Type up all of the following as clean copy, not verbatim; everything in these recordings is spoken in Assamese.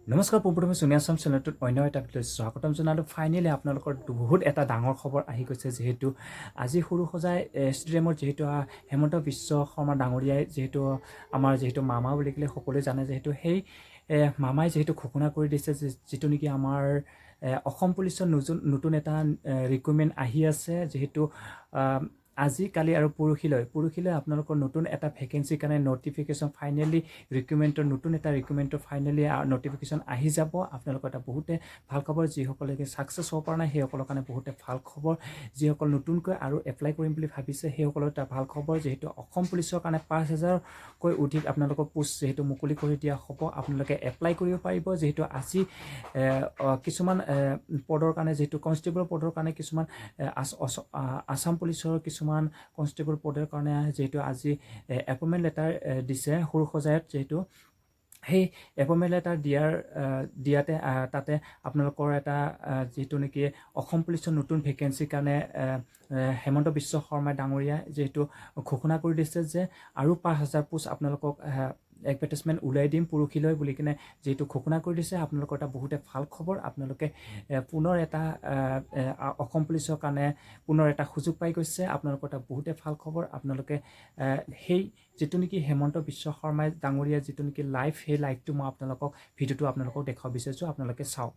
নমস্কাৰ পোনপ্ৰথমে সোনিয়া আছাম চেনেলটোত অন্য এটা ভিডিঅ' স্বাগতম জনালোঁ। ফাইনেলি আপোনালোকৰ বহুত এটা ডাঙৰ খবৰ আহি গৈছে, যিহেতু আজি সৰুসজাই ষ্টেডিয়ামত যিহেতু হেমন্ত বিশ্ব শৰ্মা ডাঙৰীয়াই যিহেতু আমাৰ যিহেতু মামা বুলি ক'লে সকলোৱে জানে, যিহেতু সেই মামাই যিহেতু ঘোষণা কৰি দিছে যে যিটো নেকি আমাৰ অসম পুলিচৰ নতুন এটা ৰিক্ৰুইটমেণ্ট আহি আছে, যিহেতু আজি কালি আৰু পৰহিলৈ আপোনালোকৰ নতুন এটা ভেকেঞ্চিৰ কাৰণে নটিফিকেশ্যন ফাইনেলি নতুন এটা ৰিক্ৰুইটমেণ্টৰ ফাইনেলি নটিফিকেশ্যন আহি যাব। আপোনালোকৰ এটা বহুতে ভাল খবৰ, যিসকলে ছাকচেছ হ'ব পৰা নাই সেইসকলৰ কাৰণে বহুতে ভাল খবৰ। যিসকল নতুনকৈ আৰু এপ্লাই কৰিম বুলি ভাবিছে সেইসকলৰ এটা ভাল খবৰ, যিহেতু অসম পুলিচৰ কাৰণে ৫,০০০কৈ অধিক আপোনালোকৰ পোষ্ট যিহেতু মুকলি কৰি দিয়া হ'ব। আপোনালোকে এপ্লাই কৰিব পাৰিব। যিহেতু আজি কিছুমান পদৰ কাৰণে, যিহেতু কনষ্টেবল পদৰ কাৰণে কিছুমান আছাম পুলিচৰ কিছুমান কনষ্টেবল পদৰ কাৰণে যিহেতু আজি এপইণ্টমেণ্ট লেটাৰ দিছে সৰুসজাইত। যিহেতু সেই এপইণ্টমেণ্ট লেটাৰ দিয়াতে তাতে আপোনালোকৰ এটা যিটো নেকি অসম পুলিচৰ নতুন ভেকেঞ্চিৰ কাৰণে হেমন্ত বিশ্ব শৰ্মা ডাঙৰীয়াই যিহেতু ঘোষণা কৰি দিছে যে আৰু ৫,০০০ পোষ্ট আপোনালোকক এডভাৰটাইজমেণ্ট ওলাই দিম পৰহিলৈ বুলি কিনে যিহেতু ঘোষণা কৰি দিছে। আপোনালোকৰ এটা বহুতে ভাল খবৰ। আপোনালোকে পুনৰ এটা অসম পুলিচৰ কাৰণে পুনৰ এটা সুযোগ পাই গৈছে। আপোনালোকৰ এটা বহুতে ভাল খবৰ। আপোনালোকে সেই যিটো নেকি হেমন্ত বিশ্ব শৰ্মা ডাঙৰীয়া যিটো নেকি লাইভ, সেই লাইভটো মই ভিডিঅ'টো আপোনালোকক দেখুৱাব বিচাৰিছোঁ, আপোনালোকে চাওক।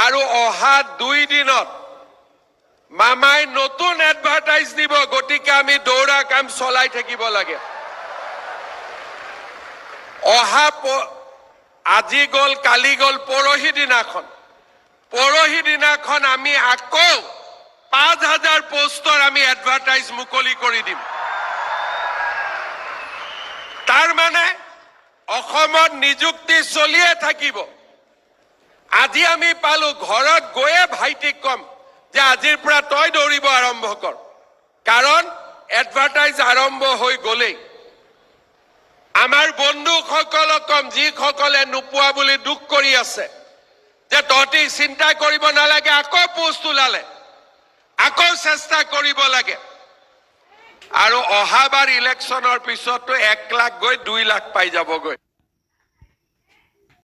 আৰু অহা 2 দিনত মামাই নতুন এডভাৰটাইজ দিব, গতিকে আমি দৌৰা কাম চলাই থাকিব লাগে। আজি গ'ল, কালি গ'ল, পৰহি দিনাখন আমি আকৌ ৫,০০০ পোষ্টৰ আমি এডভাৰটাইজ মুকলি কৰি দিম। তাৰ মানে অসমত নিযুক্তি চলিয়ে থাকিব। আজি আমি পালো, ঘৰত গৈয়ে ভাইটিক কম যে আজিৰ পৰা তই দৌৰিব আৰম্ভ কৰ, কাৰণ এডভাৰটাইজ আৰম্ভ হৈ গ'লেই। আমাৰ বন্ধুসকলক কম, যিসকলে নোপোৱা বুলি দুখ কৰি আছে, যে তহঁতি চিন্তা কৰিব নালাগে, আকৌ পোষ্ট ওলালে আকৌ চেষ্টা কৰিব লাগে। আৰু অহাবাৰ ইলেকশ্যনৰ পিছতো 1 লাখ গৈ 2 লাখ পাই যাবগৈ।